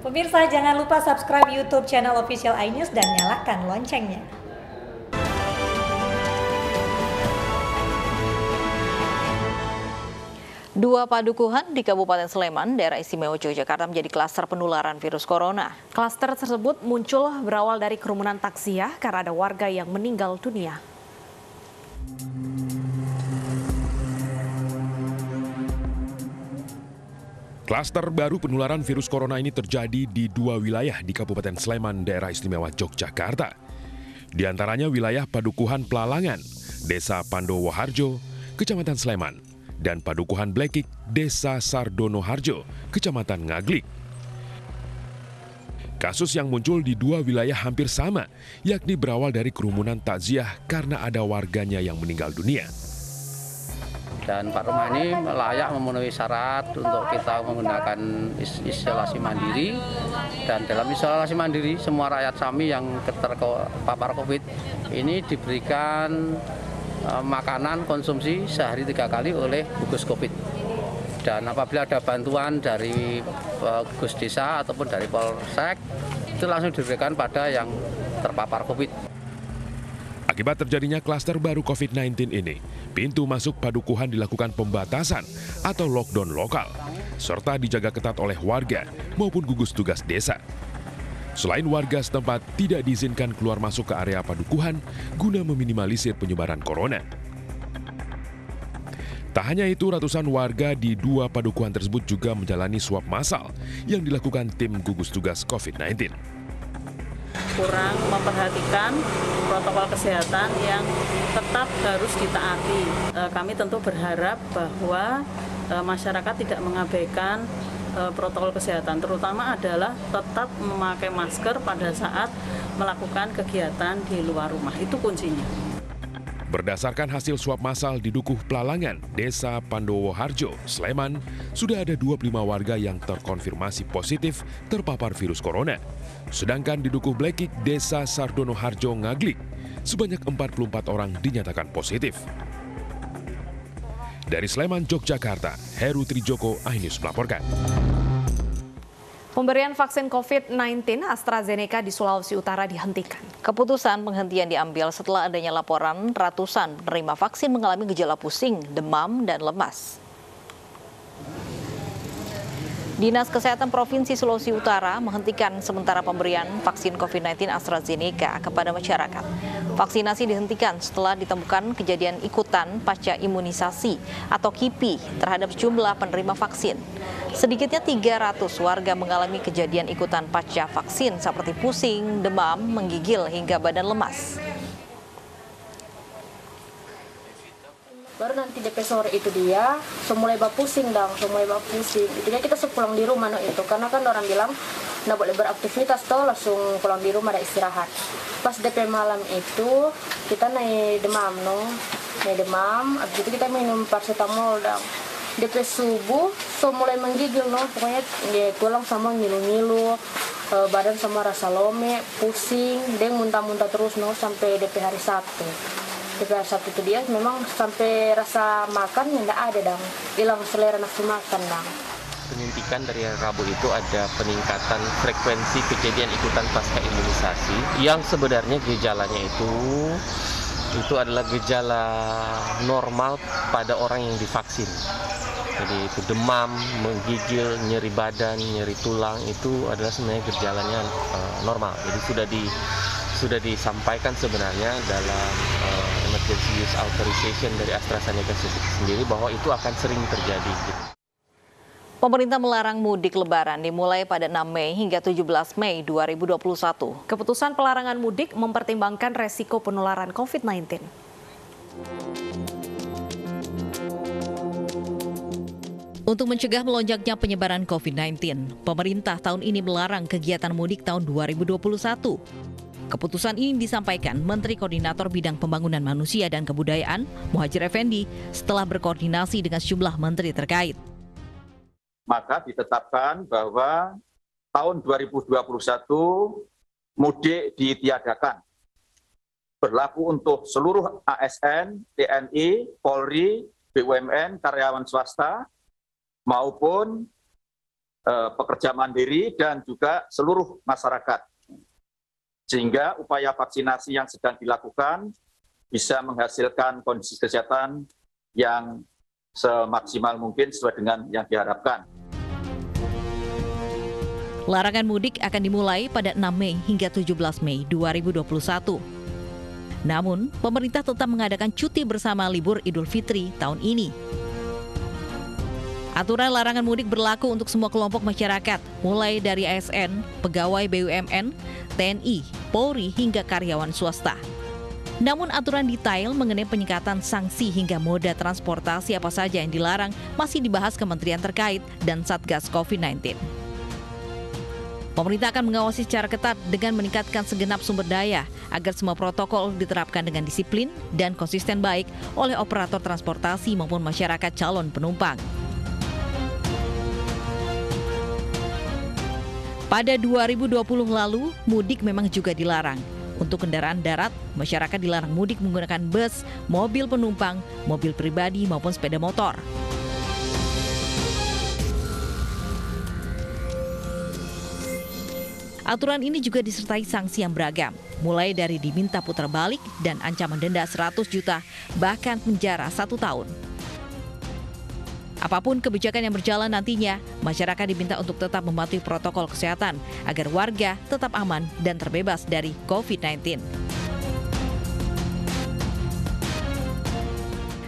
Pemirsa, jangan lupa subscribe YouTube channel Official iNews dan nyalakan loncengnya. Dua padukuhan di Kabupaten Sleman, daerah istimewa Yogyakarta menjadi klaster penularan virus corona. Klaster tersebut muncul berawal dari kerumunan takziah karena ada warga yang meninggal dunia. Klaster baru penularan virus corona ini terjadi di dua wilayah di Kabupaten Sleman, daerah istimewa Yogyakarta. Di antaranya wilayah Padukuhan Pelalangan, Desa Pandowo Harjo, Kecamatan Sleman, dan Padukuhan Blekik, Desa Sardono Harjo, Kecamatan Ngaglik. Kasus yang muncul di dua wilayah hampir sama, yakni berawal dari kerumunan takziah karena ada warganya yang meninggal dunia. Dan Pak rumah ini layak memenuhi syarat untuk kita menggunakan isolasi mandiri. Dan dalam isolasi mandiri, semua rakyat kami yang terpapar COVID ini diberikan makanan konsumsi sehari 3 kali oleh gugus COVID. Dan apabila ada bantuan dari gugus desa ataupun dari Polsek, itu langsung diberikan pada yang terpapar COVID. Akibat terjadinya klaster baru COVID-19 ini, pintu masuk padukuhan dilakukan pembatasan atau lockdown lokal, serta dijaga ketat oleh warga maupun gugus tugas desa. Selain warga setempat tidak diizinkan keluar masuk ke area padukuhan guna meminimalisir penyebaran corona. Tak hanya itu, ratusan warga di dua padukuhan tersebut juga menjalani swab massal yang dilakukan tim gugus tugas COVID-19. Kurang memperhatikan protokol kesehatan yang tetap harus ditaati. Kami tentu berharap bahwa masyarakat tidak mengabaikan protokol kesehatan, terutama adalah tetap memakai masker pada saat melakukan kegiatan di luar rumah. Itu kuncinya. Berdasarkan hasil swab massal di Dukuh Pelalangan, Desa Pandowo Harjo, Sleman, sudah ada 25 warga yang terkonfirmasi positif terpapar virus corona. Sedangkan di Dukuh Blekik, Desa Sardono Harjo, Ngaglik, sebanyak 44 orang dinyatakan positif. Dari Sleman, Yogyakarta, Heru Trijoko, iNews melaporkan. Pemberian vaksin COVID-19 AstraZeneca di Sulawesi Utara dihentikan. Keputusan penghentian diambil setelah adanya laporan ratusan penerima vaksin mengalami gejala pusing, demam, dan lemas. Dinas Kesehatan Provinsi Sulawesi Utara menghentikan sementara pemberian vaksin COVID-19 AstraZeneca kepada masyarakat. Vaksinasi dihentikan setelah ditemukan kejadian ikutan pasca imunisasi atau KIPI terhadap sejumlah penerima vaksin. Sedikitnya 300 warga mengalami kejadian ikutan pasca vaksin seperti pusing, demam, menggigil, hingga badan lemas. Baru nanti DP sore itu dia semulai pusing dong, semulai pusing. Itunya kita pulang di rumah no itu, karena kan orang bilang nggak boleh beraktivitas toh, langsung pulang di rumah ada istirahat. Pas DP malam itu kita naik demam no, naik demam. Abis itu kita minum paracetamol dong. DP subuh mulai menggigil no, pokoknya dia tulang sama ngilu-ngilu, badan sama rasa lome, pusing, dia muntah-muntah terus no sampai DP hari Sabtu. DP hari Sabtu itu dia memang sampai rasa makan yang tidak ada dong, hilang selera nafsu makan dong. Penyuntikan dari Rabu itu ada peningkatan frekuensi kejadian ikutan pasca imunisasi yang sebenarnya gejalanya itu adalah gejala normal pada orang yang divaksin. Jadi itu demam, menggigil, nyeri badan, nyeri tulang itu adalah sebenarnya gejalanya normal. Jadi sudah disampaikan sebenarnya dalam emergency use authorization dari AstraZeneca sendiri bahwa itu akan sering terjadi. Pemerintah melarang mudik lebaran dimulai pada 6 Mei hingga 17 Mei 2021. Keputusan pelarangan mudik mempertimbangkan resiko penularan COVID-19. Untuk mencegah melonjaknya penyebaran COVID-19, pemerintah tahun ini melarang kegiatan mudik tahun 2021. Keputusan ini disampaikan Menteri Koordinator Bidang Pembangunan Manusia dan Kebudayaan, Muhadjir Effendi, setelah berkoordinasi dengan sejumlah menteri terkait. Maka ditetapkan bahwa tahun 2021 mudik ditiadakan. Berlaku untuk seluruh ASN, TNI, Polri, BUMN, karyawan swasta, maupun pekerja mandiri dan juga seluruh masyarakat. Sehingga upaya vaksinasi yang sedang dilakukan bisa menghasilkan kondisi kesehatan yang semaksimal mungkin sesuai dengan yang diharapkan. Larangan mudik akan dimulai pada 6 Mei hingga 17 Mei 2021. Namun, pemerintah tetap mengadakan cuti bersama libur Idul Fitri tahun ini. Aturan larangan mudik berlaku untuk semua kelompok masyarakat, mulai dari ASN, pegawai BUMN, TNI, Polri, hingga karyawan swasta. Namun aturan detail mengenai penyekatan sanksi hingga moda transportasi apa saja yang dilarang masih dibahas kementerian terkait dan Satgas COVID-19. Pemerintah akan mengawasi secara ketat dengan meningkatkan segenap sumber daya agar semua protokol diterapkan dengan disiplin dan konsisten baik oleh operator transportasi maupun masyarakat calon penumpang. Pada 2020 lalu, mudik memang juga dilarang. Untuk kendaraan darat, masyarakat dilarang mudik menggunakan bus, mobil penumpang, mobil pribadi maupun sepeda motor. Aturan ini juga disertai sanksi yang beragam, mulai dari diminta putar balik dan ancaman denda 100 juta, bahkan penjara 1 tahun. Apapun kebijakan yang berjalan nantinya, masyarakat diminta untuk tetap mematuhi protokol kesehatan agar warga tetap aman dan terbebas dari COVID-19.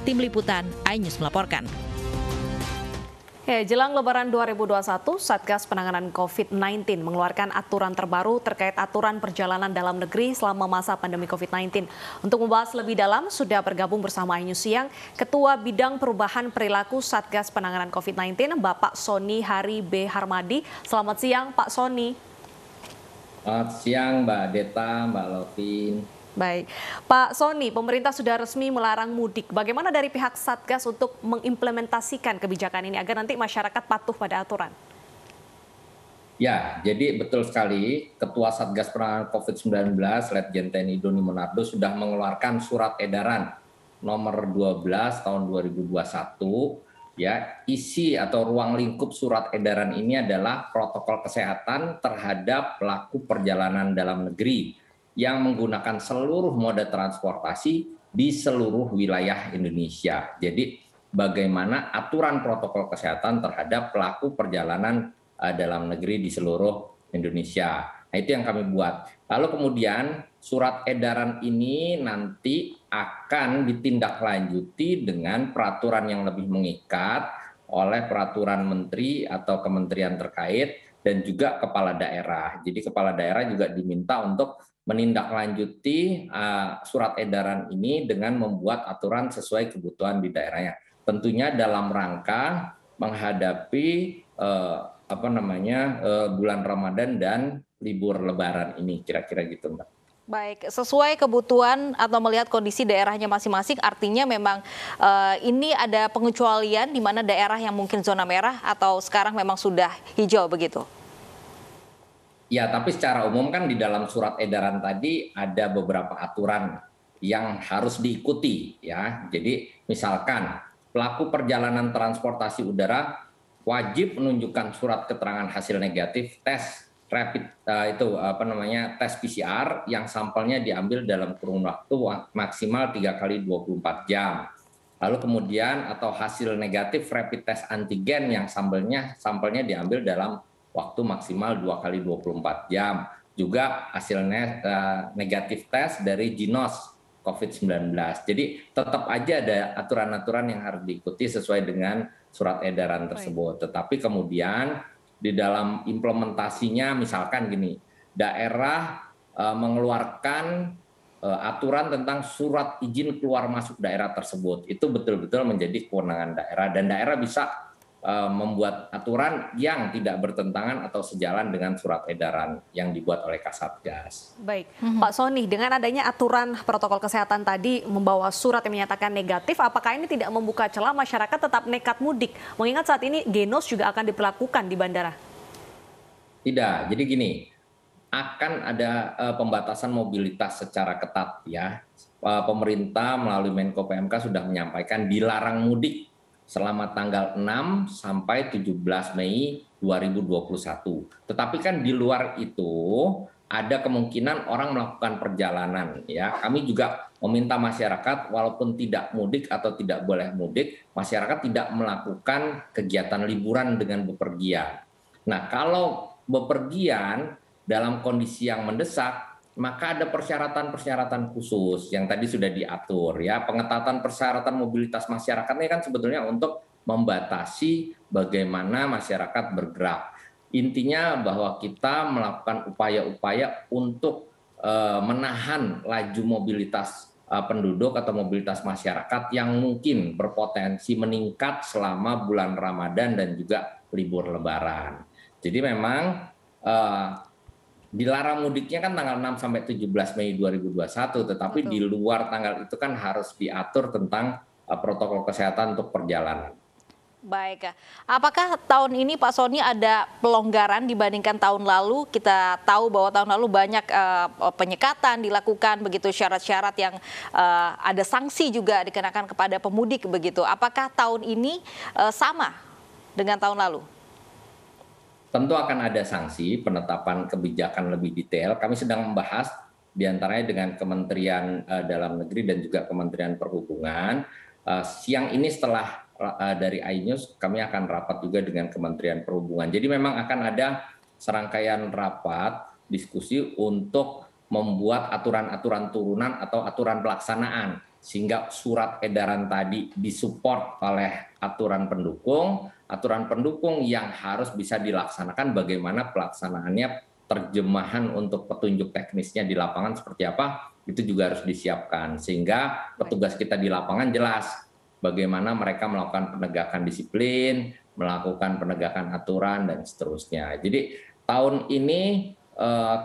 Tim Liputan, iNews melaporkan. Jelang Lebaran 2021, Satgas Penanganan COVID-19 mengeluarkan aturan terbaru terkait aturan perjalanan dalam negeri selama masa pandemi COVID-19. Untuk membahas lebih dalam, sudah bergabung bersama iNews Siang, Ketua Bidang Perubahan Perilaku Satgas Penanganan COVID-19, Bapak Sony Hari B. Harmadi. Selamat siang, Pak Sony. Selamat siang, Mbak Deta, Mbak Lovin. Baik, Pak Sony, pemerintah sudah resmi melarang mudik. Bagaimana dari pihak Satgas untuk mengimplementasikan kebijakan ini agar nanti masyarakat patuh pada aturan? Ya, jadi betul sekali. Ketua Satgas Penanganan COVID-19, Letjen TNI Doni Monardo sudah mengeluarkan surat edaran nomor 12 tahun 2021. Ya, isi atau ruang lingkup surat edaran ini adalah protokol kesehatan terhadap pelaku perjalanan dalam negeri yang menggunakan seluruh moda transportasi di seluruh wilayah Indonesia. Jadi bagaimana aturan protokol kesehatan terhadap pelaku perjalanan dalam negeri di seluruh Indonesia. Nah, itu yang kami buat. Lalu kemudian surat edaran ini nanti akan ditindaklanjuti dengan peraturan yang lebih mengikat oleh peraturan menteri atau kementerian terkait dan juga kepala daerah. Jadi kepala daerah juga diminta untuk menindaklanjuti surat edaran ini dengan membuat aturan sesuai kebutuhan di daerahnya. Tentunya dalam rangka menghadapi bulan Ramadan dan libur Lebaran ini, kira-kira gitu, Mbak. Baik, sesuai kebutuhan atau melihat kondisi daerahnya masing-masing, artinya memang ini ada pengecualian di mana daerah yang mungkin zona merah atau sekarang memang sudah hijau begitu? Ya, tapi secara umum kan di dalam surat edaran tadi ada beberapa aturan yang harus diikuti, ya. Jadi misalkan pelaku perjalanan transportasi udara wajib menunjukkan surat keterangan hasil negatif tes rapid tes PCR yang sampelnya diambil dalam kurun waktu maksimal 3 kali 24 jam. Lalu kemudian atau hasil negatif rapid test antigen yang sampelnya diambil dalam waktu maksimal 2 kali 24 jam. Juga hasilnya negatif tes dari Ginos COVID-19. Jadi tetap aja ada aturan-aturan yang harus diikuti sesuai dengan surat edaran tersebut. Tetapi kemudian di dalam implementasinya misalkan gini, daerah mengeluarkan aturan tentang surat izin keluar masuk daerah tersebut. Itu betul-betul menjadi kewenangan daerah dan daerah bisa membuat aturan yang tidak bertentangan atau sejalan dengan surat edaran yang dibuat oleh Kasatgas. Baik, Pak Sony, dengan adanya aturan protokol kesehatan tadi membawa surat yang menyatakan negatif, apakah ini tidak membuka celah masyarakat tetap nekat mudik? Mengingat saat ini Genos juga akan diberlakukan di bandara. Tidak, jadi gini, akan ada pembatasan mobilitas secara ketat ya. Pemerintah melalui Menko PMK sudah menyampaikan dilarang mudik selama tanggal 6 sampai 17 Mei 2021. Tetapi kan di luar itu ada kemungkinan orang melakukan perjalanan, ya. Kami juga meminta masyarakat walaupun tidak mudik atau tidak boleh mudik, masyarakat tidak melakukan kegiatan liburan dengan bepergian. Nah, kalau bepergian dalam kondisi yang mendesak, maka ada persyaratan-persyaratan khusus yang tadi sudah diatur, ya. Pengetatan persyaratan mobilitas masyarakat ini kan sebetulnya untuk membatasi bagaimana masyarakat bergerak. Intinya bahwa kita melakukan upaya-upaya untuk menahan laju mobilitas penduduk atau mobilitas masyarakat yang mungkin berpotensi meningkat selama bulan Ramadan dan juga libur Lebaran. Jadi memang dilarang mudiknya kan tanggal 6 sampai 17 Mei 2021, tetapi di luar tanggal itu kan harus diatur tentang protokol kesehatan untuk perjalanan. Baik, apakah tahun ini Pak Sony ada pelonggaran dibandingkan tahun lalu? Kita tahu bahwa tahun lalu banyak penyekatan dilakukan, begitu syarat-syarat yang ada sanksi juga dikenakan kepada pemudik begitu. Apakah tahun ini sama dengan tahun lalu? Tentu akan ada sanksi, penetapan kebijakan lebih detail. Kami sedang membahas diantaranya dengan Kementerian Dalam Negeri dan juga Kementerian Perhubungan. Siang ini setelah dari iNews, kami akan rapat juga dengan Kementerian Perhubungan. Jadi memang akan ada serangkaian rapat, diskusi untuk membuat aturan-aturan turunan atau aturan pelaksanaan, sehingga surat edaran tadi disupport oleh aturan pendukung yang harus bisa dilaksanakan, bagaimana pelaksanaannya, terjemahan untuk petunjuk teknisnya di lapangan seperti apa, itu juga harus disiapkan, sehingga petugas kita di lapangan jelas bagaimana mereka melakukan penegakan disiplin, melakukan penegakan aturan, dan seterusnya. Jadi tahun ini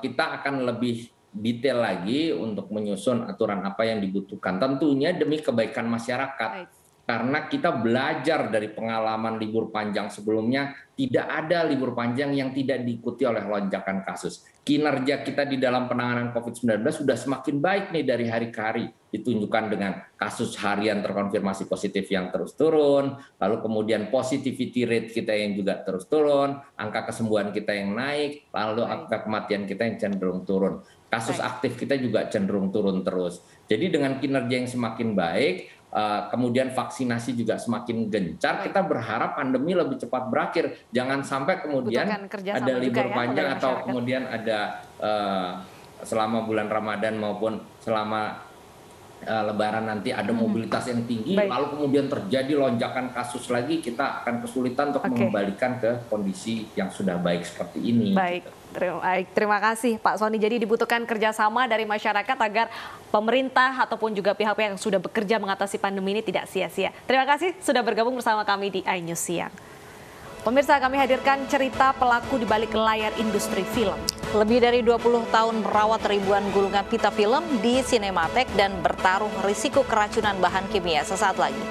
kita akan lebih detail lagi untuk menyusun aturan apa yang dibutuhkan. Tentunya demi kebaikan masyarakat. Karena kita belajar dari pengalaman libur panjang sebelumnya, tidak ada libur panjang yang tidak diikuti oleh lonjakan kasus. Kinerja kita di dalam penanganan COVID-19 sudah semakin baik nih dari hari ke hari. Ditunjukkan dengan kasus harian terkonfirmasi positif yang terus turun, lalu kemudian positivity rate kita yang juga terus turun, angka kesembuhan kita yang naik, lalu angka kematian kita yang cenderung turun. Kasus aktif kita juga cenderung turun terus. Jadi dengan kinerja yang semakin baik, kemudian vaksinasi juga semakin gencar, kita berharap pandemi lebih cepat berakhir. Jangan sampai kemudian ada libur panjang atau kemudian ada selama bulan Ramadan maupun selama Lebaran nanti ada mobilitas yang tinggi, lalu kemudian terjadi lonjakan kasus lagi, kita akan kesulitan untuk mengembalikan ke kondisi yang sudah baik seperti ini. Baik. Terima kasih Pak Sony. Jadi dibutuhkan kerjasama dari masyarakat agar pemerintah ataupun juga pihak-pihak yang sudah bekerja mengatasi pandemi ini tidak sia-sia. Terima kasih sudah bergabung bersama kami di iNews Siang. Pemirsa, kami hadirkan cerita pelaku di balik layar industri film. Lebih dari 20 tahun merawat ribuan gulungan pita film di Cinematheque dan bertaruh risiko keracunan bahan kimia. Sesaat lagi.